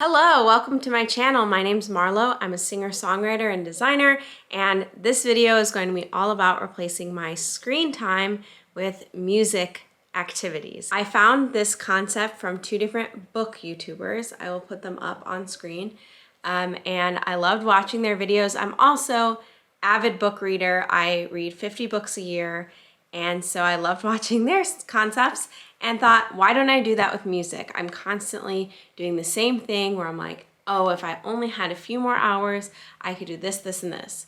Hello, welcome to my channel. My name's Marlo. I'm a singer-songwriter and designer, and this video is going to be all about replacing my screen time with music activities. I found this concept from two different book YouTubers. I will put them up on screen, and I loved watching their videos. I'm also avid book reader. I read 50 books a year, and so I loved watching their concepts and thought, why don't I do that with music? I'm constantly doing the same thing where I'm like, oh, if I only had a few more hours, I could do this, this, and this.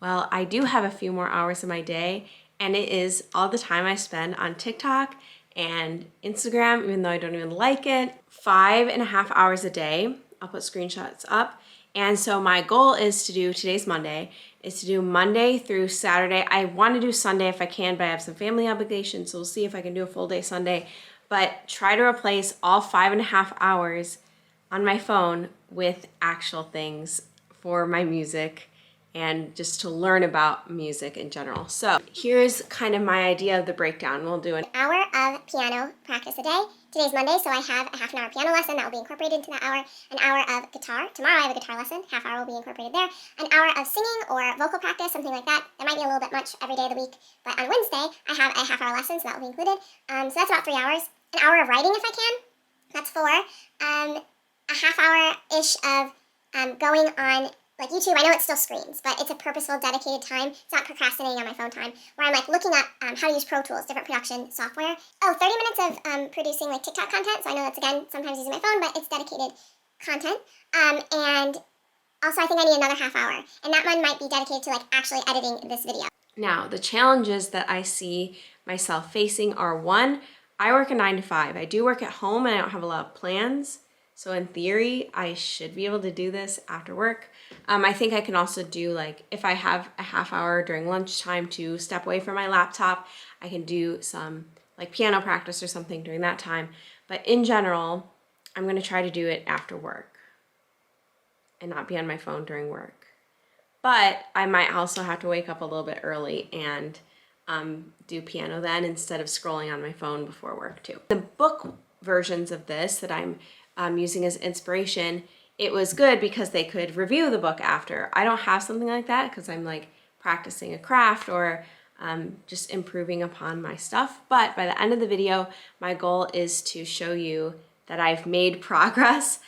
Well, I do have a few more hours in my day, and it is all the time I spend on TikTok and Instagram, even though I don't even like it. 5.5 hours a day. I'll put screenshots up. And so my goal is to do, today's Monday, is to do Monday through Saturday. I want to do Sunday if I can, but I have some family obligations, so we'll see if I can do a full day Sunday. But try to replace all 5.5 hours on my phone with actual things for my music and just to learn about music in general. So here's kind of my idea of the breakdown. We'll do an hour of piano practice a day. Today's Monday, so I have a half an hour piano lesson that will be incorporated into that hour. An hour of guitar. Tomorrow I have a guitar lesson. Half hour will be incorporated there. An hour of singing or vocal practice, something like that. That might be a little bit much every day of the week, but on Wednesday I have a half hour lesson, so that will be included. So that's about 3 hours. An hour of writing if I can. That's 4. A half hour-ish of going on like YouTube. I know it's still screens, but it's a purposeful, dedicated time. It's not procrastinating on my phone time, where I'm like looking up how to use Pro Tools, different production software. Oh, 30 minutes of producing like TikTok content. So I know that's, again, sometimes using my phone, but it's dedicated content. And also I think I need another half hour. And that one might be dedicated to like actually editing this video. Now, the challenges that I see myself facing are, one, I work a 9 to 5. I do work at home and I don't have a lot of plans. So in theory, I should be able to do this after work. I think I can also do, like, if I have a half hour during lunchtime to step away from my laptop, I can do some like piano practice or something during that time. But in general, I'm gonna try to do it after work and not be on my phone during work. But I might also have to wake up a little bit early and do piano then instead of scrolling on my phone before work too. The book versions of this that I'm using as inspiration, it was good because they could review the book after. I don't have something like that because I'm like practicing a craft or just improving upon my stuff. But by the end of the video, my goal is to show you that I've made progress,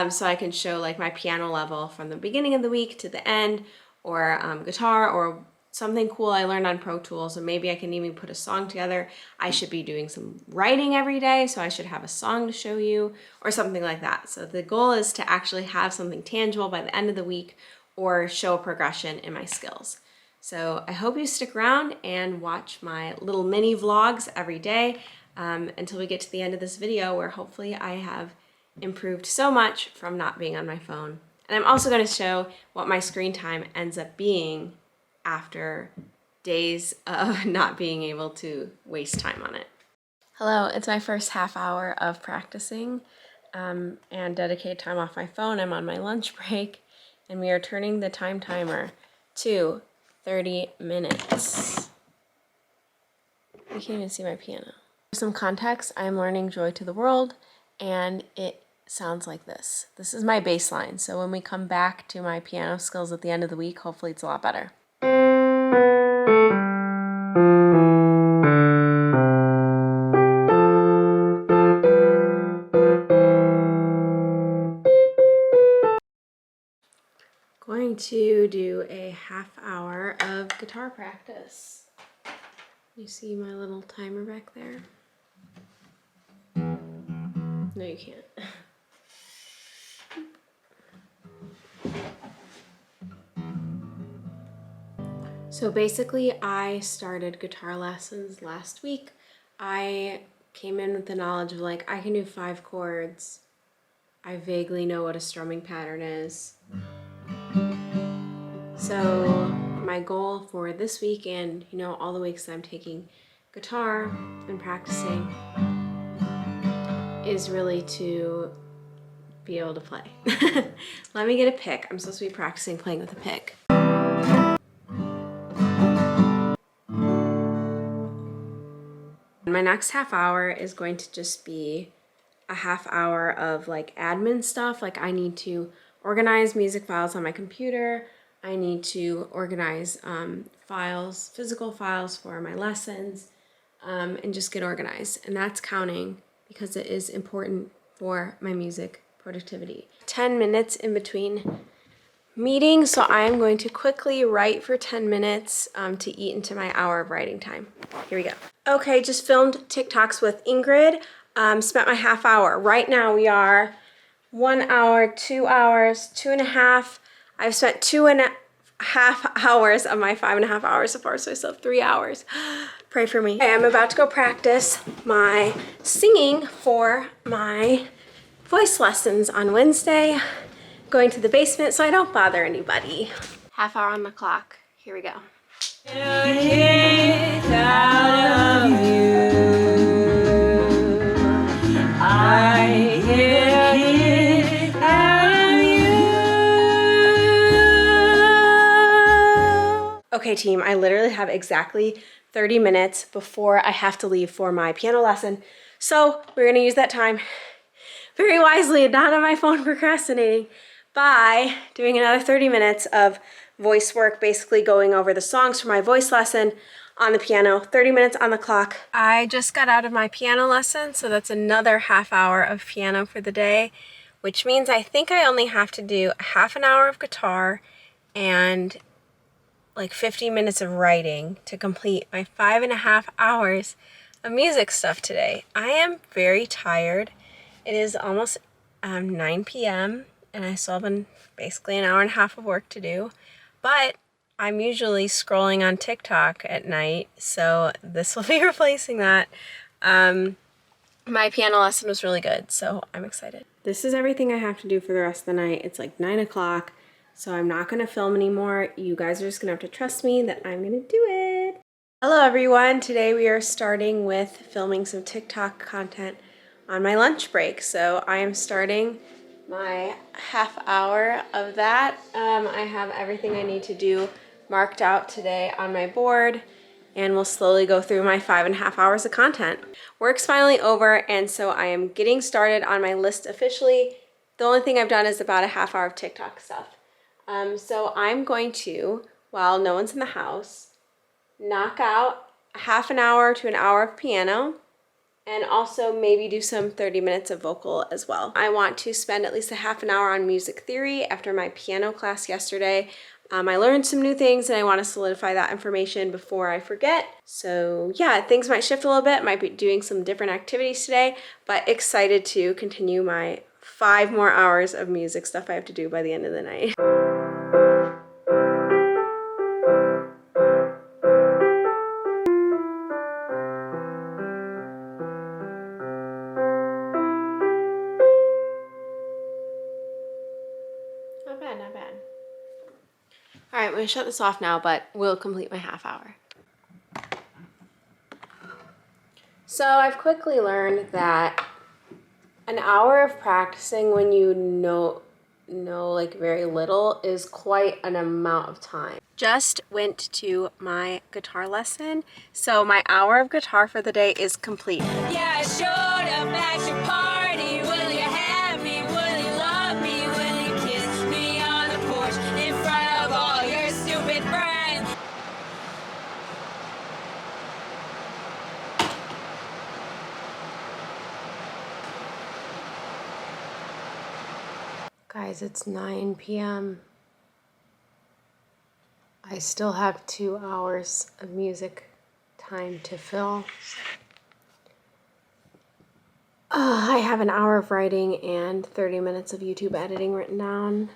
so I can show like my piano level from the beginning of the week to the end, or guitar, or something cool I learned on Pro Tools, and maybe I can even put a song together. I should be doing some writing every day, so I should have a song to show you, or something like that. So the goal is to actually have something tangible by the end of the week, or show a progression in my skills. So I hope you stick around and watch my little mini vlogs every day until we get to the end of this video, where hopefully I have improved so much from not being on my phone. And I'm also going to show what my screen time ends up being after days of not being able to waste time on it. Hello, it's my first half hour of practicing and dedicated time off my phone. I'm on my lunch break, and we are turning the time timer to 30 minutes. You can't even see my piano. For some context, I'm learning Joy to the World, and it sounds like this. This is my bass line, so when we come back to my piano skills at the end of the week, hopefully it's a lot better. Going to do a half hour of guitar practice. You see my little timer back there? No, you can't. So basically, I started guitar lessons last week. I came in with the knowledge of like, I can do 5 chords. I vaguely know what a strumming pattern is. So my goal for this week, and you know, all the weeks that I'm taking guitar and practicing, is really to be able to play. Let me get a pick. I'm supposed to be practicing playing with a pick. My next half hour is going to just be a half hour of like admin stuff. Like I need to organize music files on my computer. I need to organize files, physical files for my lessons, and just get organized. And that's counting because it is important for my music productivity. 10 minutes in between meetings, so I'm going to quickly write for 10 minutes to eat into my hour of writing time. Here we go. Okay, just filmed TikToks with Ingrid. Spent my half hour. Right now we are 1 hour, 2 hours, 2.5. I've spent 2.5 hours of my 5.5 hours so far, so I still have 3 hours. Pray for me. Okay, I'm about to go practice my singing for my voice lessons on Wednesday. Going to the basement so I don't bother anybody. Half hour on the clock. Here we go. Okay team, I literally have exactly 30 minutes before I have to leave for my piano lesson. So we're gonna use that time very wisely and not on my phone procrastinating by doing another 30 minutes of voice work, basically going over the songs for my voice lesson on the piano. 30 minutes on the clock. I just got out of my piano lesson, so that's another half hour of piano for the day, which means I think I only have to do a half an hour of guitar and like 50 minutes of writing to complete my 5.5 hours of music stuff today. I am very tired. It is almost 9 p.m. and I still have basically an hour and a half of work to do, but I'm usually scrolling on TikTok at night, so this will be replacing that. My piano lesson was really good, so I'm excited. This is everything I have to do for the rest of the night. It's like 9 o'clock, so I'm not gonna film anymore. You guys are just gonna have to trust me that I'm gonna do it. Hello everyone, today we are starting with filming some TikTok content on my lunch break. So I am starting my half hour of that. I have everything I need to do marked out today on my board, and we'll slowly go through my 5.5 hours of content. Work's finally over, and so I am getting started on my list officially. The only thing I've done is about a half hour of TikTok stuff. So I'm going to, while no one's in the house, knock out a half an hour to an hour of piano, and also maybe do some 30 minutes of vocal as well. I want to spend at least a half an hour on music theory after my piano class yesterday. I learned some new things and I want to solidify that information before I forget. So yeah, things might shift a little bit. Might be doing some different activities today, but excited to continue my 5 more hours of music stuff I have to do by the end of the night. Not bad, not bad. All right, I'm gonna shut this off now, but we'll complete my half hour. So I've quickly learned that an hour of practicing when you know like very little is quite an amount of time. Just went to my guitar lesson, so my hour of guitar for the day is complete. Yeah, I showed up at your party. Will you have me? Will you love me? Will you kiss me on the porch in front of all your stupid friends? Guys, it's 9 p.m. I still have 2 hours of music time to fill. I have an hour of writing and 30 minutes of YouTube editing written down.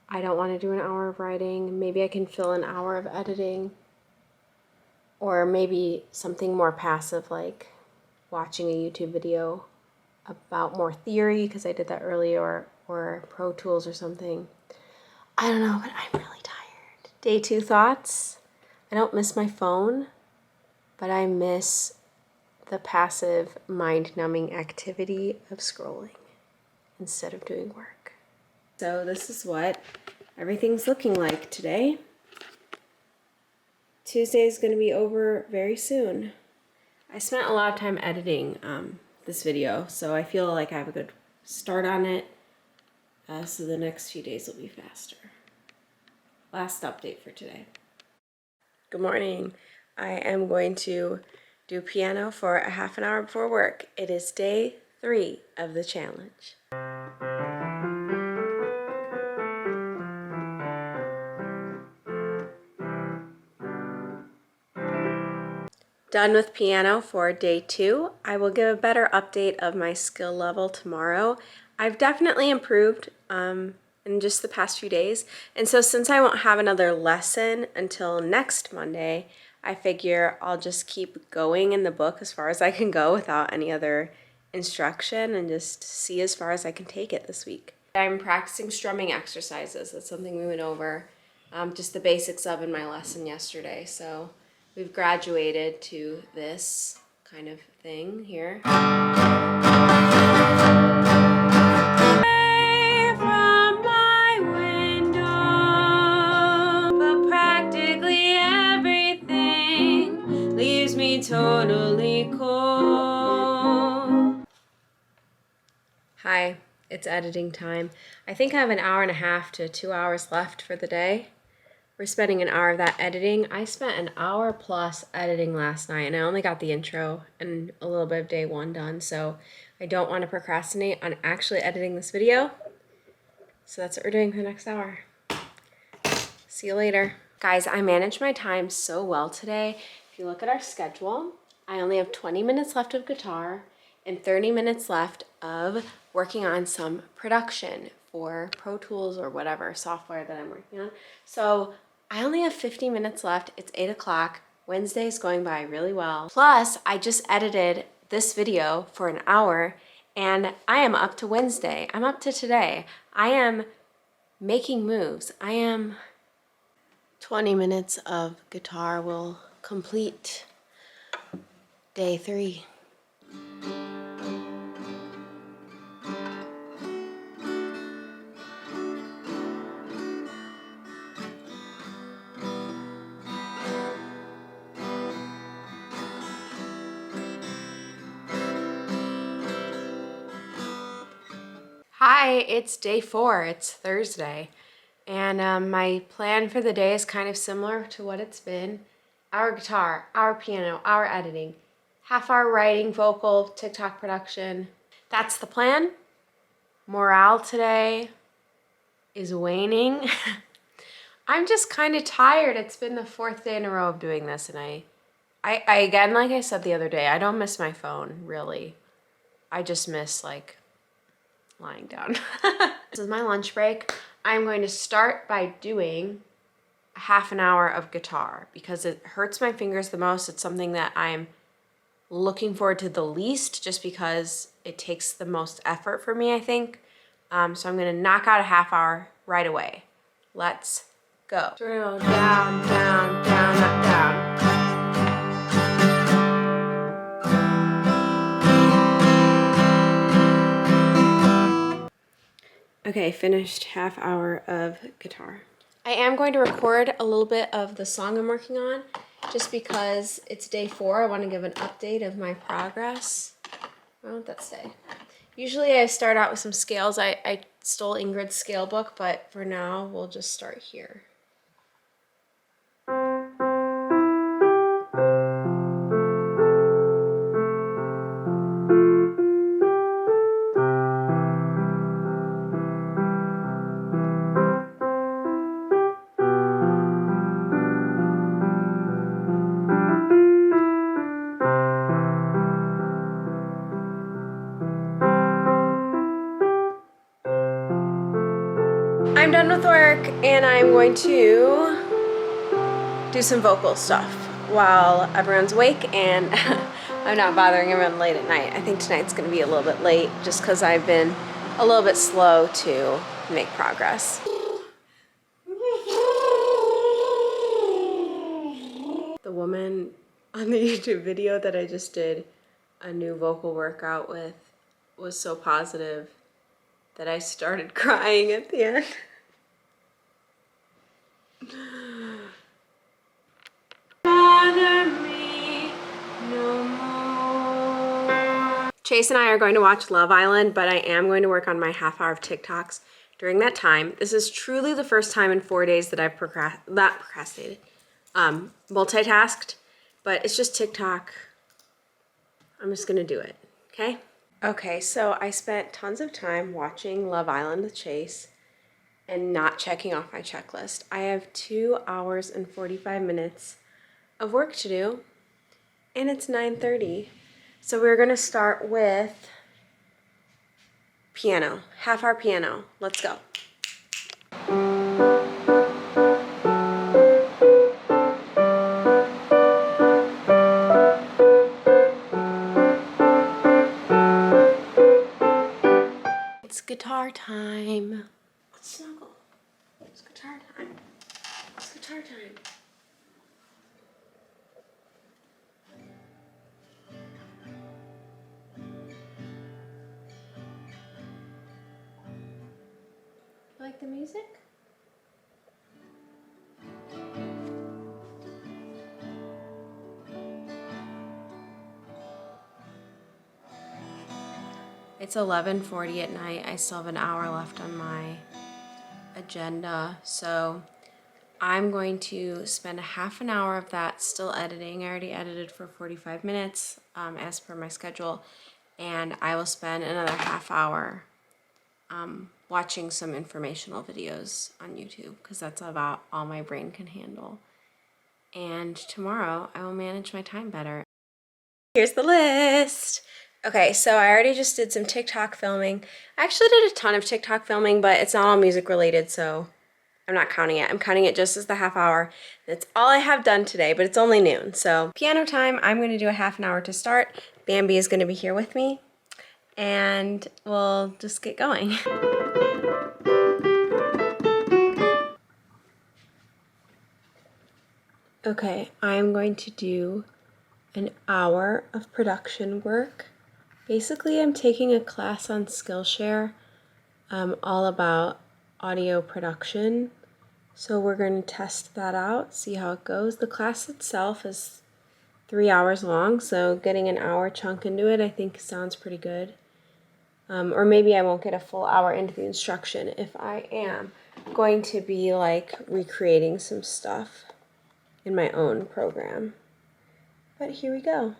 I don't want to do an hour of writing. Maybe I can fill an hour of editing. Or maybe something more passive like watching a YouTube video about more theory, because I did that earlier, or Pro Tools or something. I don't know, but I'm really tired. Day 2 thoughts. I don't miss my phone, but I miss the passive mind-numbing activity of scrolling instead of doing work. So this is what everything's looking like today. Tuesday is going to be over very soon. I spent a lot of time editing this video, so I feel like I have a good start on it. So the next few days will be faster. Last update for today. Good morning. I am going to do piano for a half an hour before work. It is day 3 of the challenge. Done with piano for day 2. I will give a better update of my skill level tomorrow. I've definitely improved in just the past few days. And so since I won't have another lesson until next Monday, I figure I'll just keep going in the book as far as I can go without any other instruction and just see as far as I can take it this week. I'm practicing strumming exercises. That's something we went over, just the basics of in my lesson yesterday. So we've graduated to this kind of thing here. From my window, but practically everything leaves me totally cold. Hi, it's editing time. I think I have an hour and a half to 2 hours left for the day. We're spending an hour of that editing. I spent an hour plus editing last night, and I only got the intro and a little bit of day 1 done, so I don't want to procrastinate on actually editing this video. So that's what we're doing for the next hour. See you later. Guys, I managed my time so well today. If you look at our schedule, I only have 20 minutes left of guitar and 30 minutes left of working on some production for Pro Tools or whatever software that I'm working on. So I only have 50 minutes left. It's 8 o'clock. Wednesday's going by really well. Plus, I just edited this video for an hour and I am up to Wednesday. I'm up to today. I am making moves. 20 minutes of guitar will complete day 3. Hi, it's day 4. It's Thursday. And my plan for the day is kind of similar to what it's been. Hour guitar, hour piano, hour editing, half hour writing, vocal, TikTok production. That's the plan. Morale today is waning. I'm just kind of tired. It's been the 4th day in a row of doing this, and I again, like I said the other day, I don't miss my phone, really. I just miss, like, lying down. This is my lunch break. I'm going to start by doing a half an hour of guitar because it hurts my fingers the most. It's something that I'm looking forward to the least just because it takes the most effort for me, I think. So I'm going to knock out a half hour right away. Let's go. Down, down, down, up, down. Okay, finished half hour of guitar. I am going to record a little bit of the song I'm working on just because it's day 4. I want to give an update of my progress. Why won't that stay? Usually I start out with some scales. I stole Ingrid's scale book, but for now we'll just start here. I'm done with work and I'm going to do some vocal stuff while everyone's awake and I'm not bothering everyone late at night. I think tonight's going to be a little bit late just because I've been a little bit slow to make progress. The woman on the YouTube video that I just did a new vocal workout with was so positive that I started crying at the end. Bother me no more. Chase and I are going to watch Love Island, but I am going to work on my half hour of TikToks during that time. This is truly the first time in 4 days that I've multitasked, but it's just TikTok. I'm just gonna do it, okay? Okay, so I spent tons of time watching Love Island with Chase and not checking off my checklist. I have 2 hours and 45 minutes of work to do, and it's 9:30. So we're gonna start with piano, half hour piano. Let's go. It's guitar time. Let's snuggle. It's guitar time. It's guitar time. You like the music? It's 11:40 at night. I still have an hour left on my agenda, so I'm going to spend a half an hour of that still editing. I already edited for 45 minutes as per my schedule, and I will spend another half hour watching some informational videos on YouTube because that's about all my brain can handle. And tomorrow I will manage my time better. Here's the list. Okay, so I already just did some TikTok filming. I actually did a ton of TikTok filming, but it's not all music related, so I'm not counting it. I'm counting it just as the half hour. That's all I have done today, but it's only noon. So piano time, I'm gonna do a half an hour to start. Bambi is gonna be here with me, and we'll just get going. Okay, I'm going to do an hour of production work. Basically, I'm taking a class on Skillshare, all about audio production. So we're going to test that out, see how it goes. The class itself is 3 hours long, so getting an hour chunk into it I think sounds pretty good. Or maybe I won't get a full hour into the instruction if I am going to be like recreating some stuff in my own program. But here we go.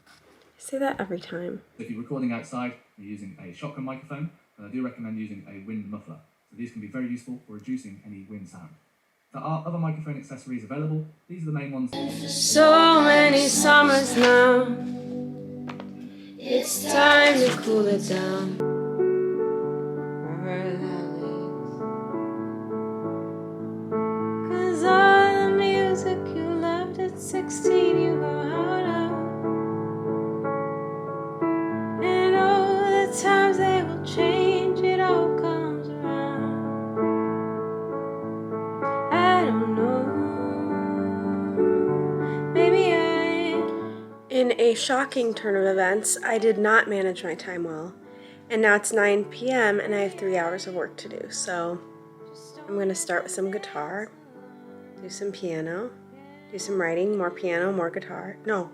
I say that every time. If you're recording outside, you're using a shotgun microphone, and I do recommend using a wind muffler. So these can be very useful for reducing any wind sound. There are other microphone accessories available. These are the main ones. So many summers now, it's time to cool it down. Cause all the music you loved at 16 you go out of, and all the times they will change, it all comes around. I don't know, maybe In a shocking turn of events, I did not manage my time well. And now it's 9 p.m. and I have 3 hours of work to do. So I'm gonna start with some guitar, do some piano, do some writing, more piano, more guitar. No,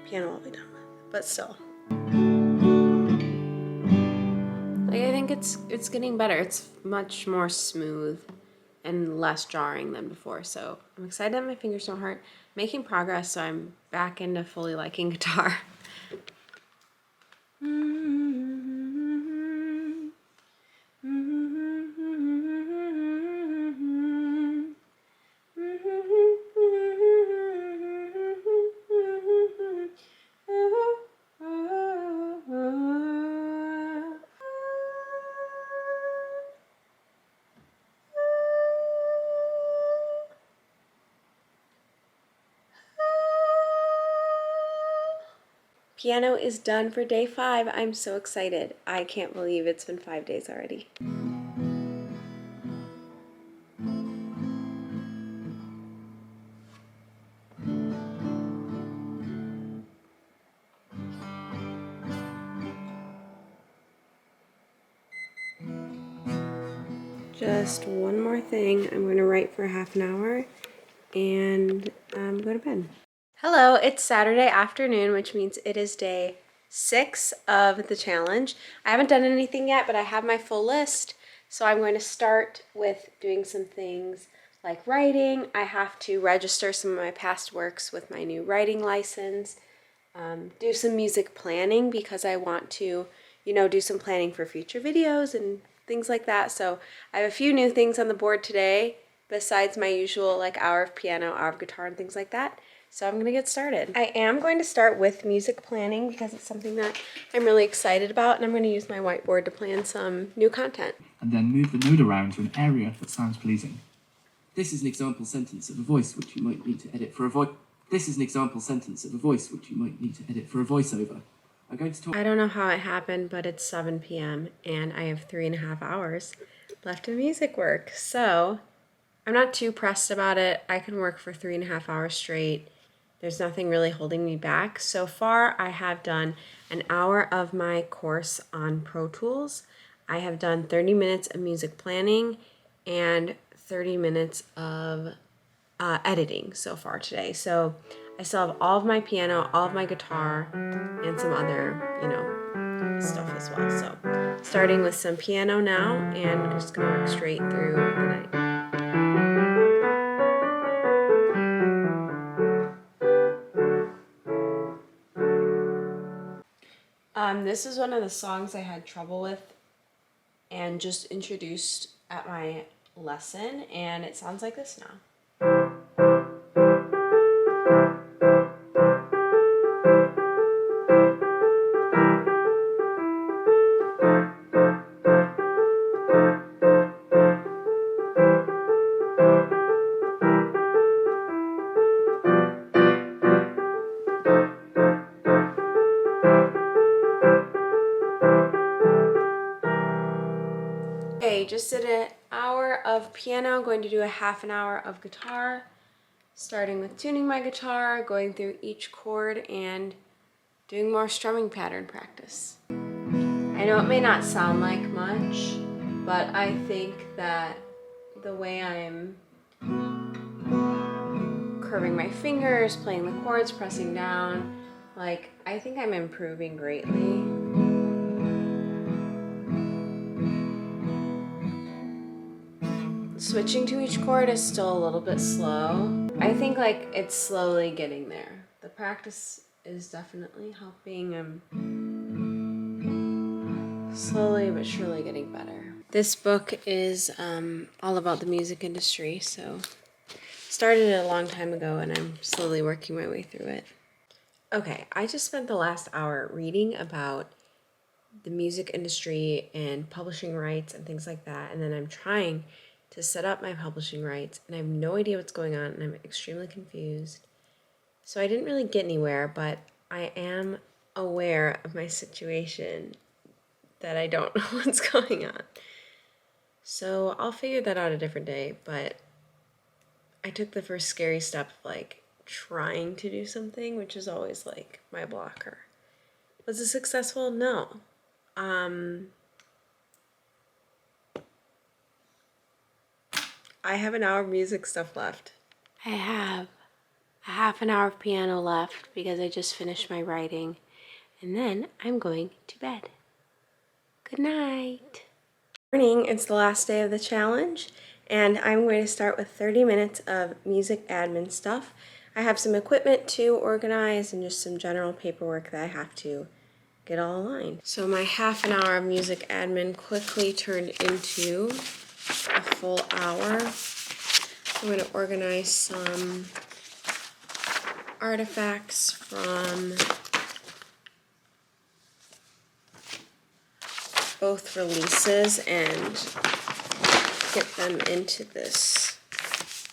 piano I'll be done with, but still. Like, I think it's getting better. It's much more smooth and less jarring than before. So I'm excited that my fingers don't hurt. Making progress, so I'm back into fully liking guitar. Piano is done for day 5. I'm so excited. I can't believe it's been 5 days already. Just one more thing. I'm going to write for half an hour and go to bed. Hello, it's Saturday afternoon, which means it is day 6 of the challenge. I haven't done anything yet, but I have my full list. So I'm going to start with doing some things like writing. I have to register some of my past works with my new writing license. Do some music planning because I want to, do some planning for future videos and things like that. So I have a few new things on the board today besides my usual like hour of piano, hour of guitar, and things like that. So I'm going to get started. I am going to start with music planning because it's something that I'm really excited about, and I'm going to use my whiteboard to plan some new content. And then move the node around to an area that sounds pleasing. This is an example sentence of a voice which you might need to edit for a voice. This is an example sentence of a voice which you might need to edit for a voiceover. I'm going to talk. I don't know how it happened, but it's 7 p.m. and I have 3.5 hours left of music work. So I'm not too pressed about it. I can work for 3.5 hours straight. There's nothing really holding me back. So far, I have done an hour of my course on Pro Tools. I have done 30 minutes of music planning and 30 minutes of editing so far today. So I still have all of my piano, all of my guitar, and some other, stuff as well. So starting with some piano now, and I'm just gonna work straight through the night. This is one of the songs I had trouble with and just introduced at my lesson, and it sounds like this now. Okay, just did an hour of piano, going to do a half an hour of guitar, starting with tuning my guitar, going through each chord, and doing more strumming pattern practice. I know it may not sound like much, but I think that the way I'm curving my fingers, playing the chords, pressing down, I think I'm improving greatly. Switching to each chord is still a little bit slow. I think it's slowly getting there. The practice is definitely helping. I'm slowly but surely getting better. This book is all about the music industry, so started it a long time ago and I'm slowly working my way through it. Okay, I just spent the last hour reading about the music industry and publishing rights and things like that, and then I'm trying to set up my publishing rights, and I have no idea what's going on, and I'm extremely confused. So I didn't really get anywhere, but I am aware of my situation, that I don't know what's going on. So I'll figure that out a different day, but I took the first scary step of trying to do something, which is always my blocker. Was it successful? No. I have an hour of music stuff left. I have a half an hour of piano left because I just finished my writing, and then I'm going to bed. Good night. Morning, it's the last day of the challenge, and I'm going to start with 30 minutes of music admin stuff. I have some equipment to organize and just some general paperwork that I have to get all aligned. So my half an hour of music admin quickly turned into a full hour. I'm going to organize some artifacts from both releases and get them into this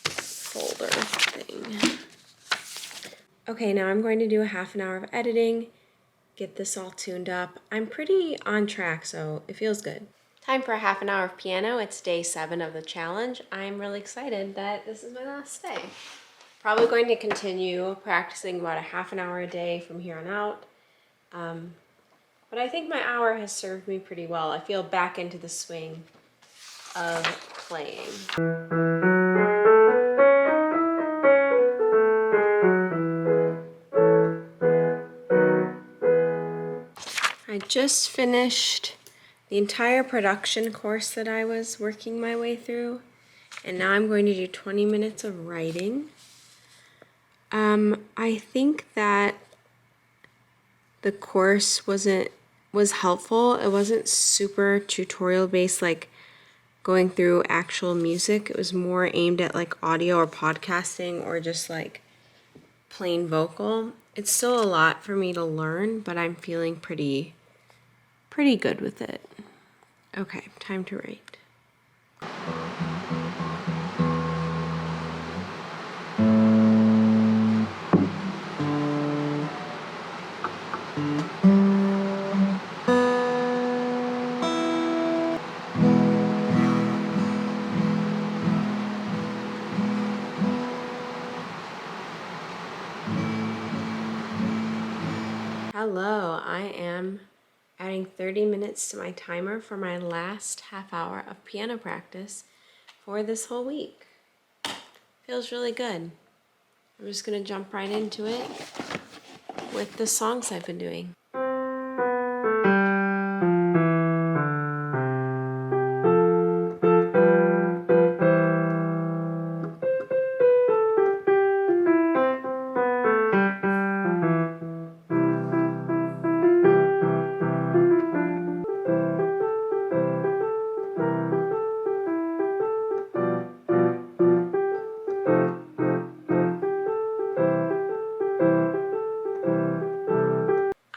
folder thing. Okay, now I'm going to do a half an hour of editing, get this all tuned up. I'm pretty on track, so it feels good. Time for a half an hour of piano. It's day 7 of the challenge. I'm really excited that this is my last day. Probably going to continue practicing about a half an hour a day from here on out. But I think my hour has served me pretty well. I feel back into the swing of playing. just finished the entire production course that I was working my way through, and now I'm going to do 20 minutes of writing. I think that the course was helpful. It wasn't super tutorial based, like going through actual music. It was more aimed at like audio or podcasting or just like plain vocal. It's still a lot for me to learn, but I'm feeling pretty good with it. Okay, time to write. Hello, I am adding 30 minutes to my timer for my last half hour of piano practice for this whole week. Feels really good. I'm just gonna jump right into it with the songs I've been doing.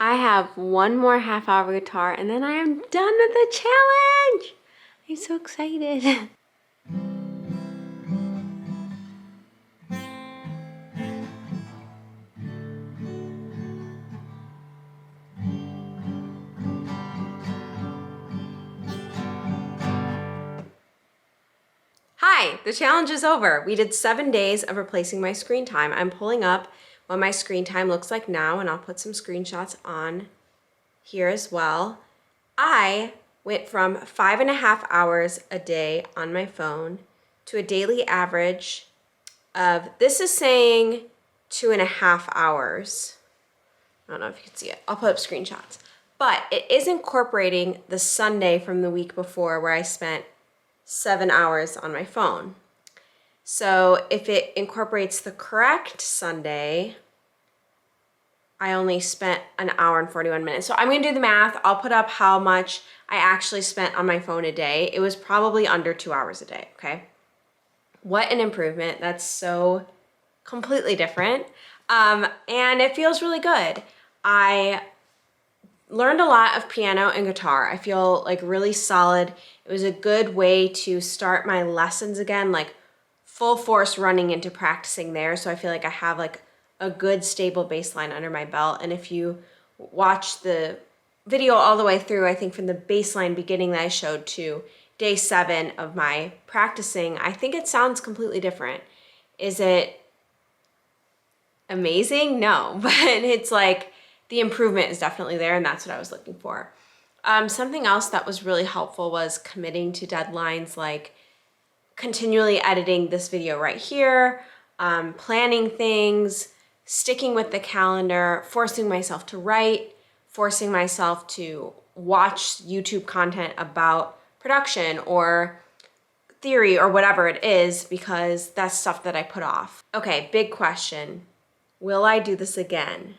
I have one more half hour of guitar and then I am done with the challenge. I'm so excited. Hi, the challenge is over. We did 7 days of replacing my screen time. I'm pulling up what my screen time looks like now, and I'll put some screenshots on here as well. I went from 5.5 hours a day on my phone to a daily average of, this is saying 2.5 hours. I don't know if you can see it. I'll put up screenshots. But it is incorporating the Sunday from the week before where I spent 7 hours on my phone. So if it incorporates the correct Sunday, I only spent 1 hour and 41 minutes. So I'm gonna do the math. I'll put up how much I actually spent on my phone a day. It was probably under 2 hours a day, okay? What an improvement. That's so completely different. And it feels really good. I learned a lot of piano and guitar. I feel like really solid. It was a good way to start my lessons again, like full force running into practicing there. So I feel like I have like a good stable baseline under my belt. And if you watch the video all the way through, I think from the baseline beginning that I showed to day 7 of my practicing, I think it sounds completely different. Is it amazing? No, but it's like the improvement is definitely there, and that's what I was looking for. Something else that was really helpful was committing to deadlines, like continually editing this video right here, planning things, sticking with the calendar, forcing myself to write, forcing myself to watch YouTube content about production or theory or whatever it is, because that's stuff that I put off. Okay, big question. Will I do this again?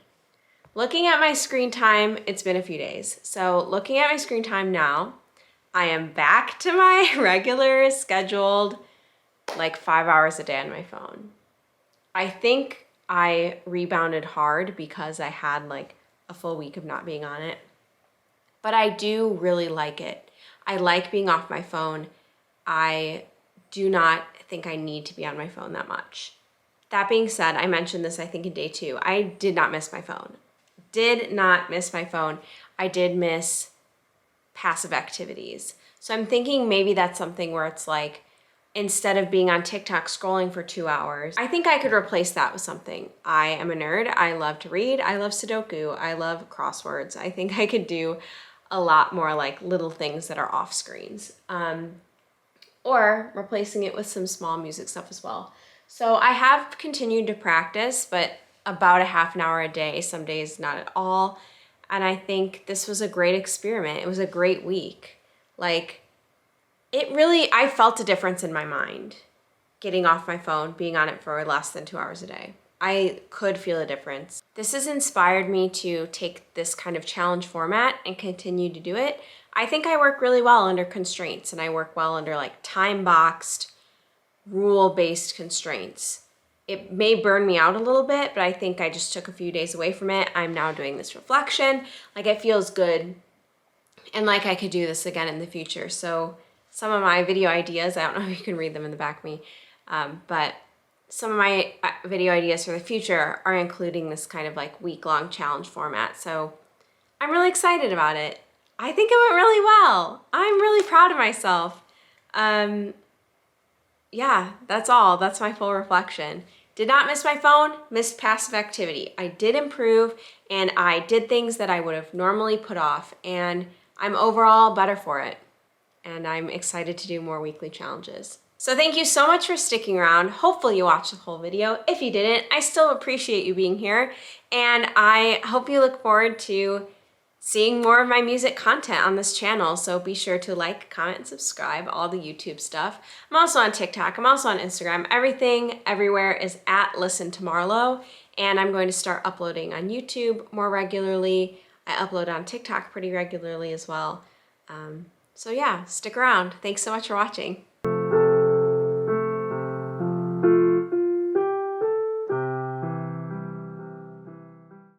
Looking at my screen time, it's been a few days. So looking at my screen time now, I am back to my regular scheduled like 5 hours a day on my phone. I think I rebounded hard because I had like a full week of not being on it. But I do really like it. I like being off my phone. I do not think I need to be on my phone that much. That being said, I mentioned this I think in day 2. I did not miss my phone. Did not miss my phone. I did miss passive activities. So I'm thinking maybe that's something where it's like, instead of being on TikTok scrolling for 2 hours, I think I could replace that with something. I am a nerd. I love to read. I love Sudoku. I love crosswords. I think I could do a lot more like little things that are off screens. Or replacing it with some small music stuff as well. So I have continued to practice, but about a half an hour a day, some days not at all. And I think this was a great experiment. It was a great week. Like, I felt a difference in my mind getting off my phone, being on it for less than 2 hours a day. I could feel a difference. This has inspired me to take this kind of challenge format and continue to do it. I think I work really well under constraints, and I work well under like time-boxed, rule-based constraints. It may burn me out a little bit, but I think I just took a few days away from it. I'm now doing this reflection. Like, it feels good, and like I could do this again in the future. So some of my video ideas, I don't know if you can read them in the back of me, but some of my video ideas for the future are including this kind of like week-long challenge format. So I'm really excited about it. I think it went really well. I'm really proud of myself. Yeah, that's all. That's my full reflection. Did not miss my phone, missed passive activity. I did improve, and I did things that I would have normally put off, and I'm overall better for it. And I'm excited to do more weekly challenges. So thank you so much for sticking around. Hopefully you watched the whole video. If you didn't, I still appreciate you being here, and I hope you look forward to seeing more of my music content on this channel. So be sure to like, comment, and subscribe, all the YouTube stuff. I'm also on TikTok, I'm also on Instagram. Everything, everywhere is at Listen to Marlo, and I'm going to start uploading on YouTube more regularly. I upload on TikTok pretty regularly as well. So yeah, stick around. Thanks so much for watching.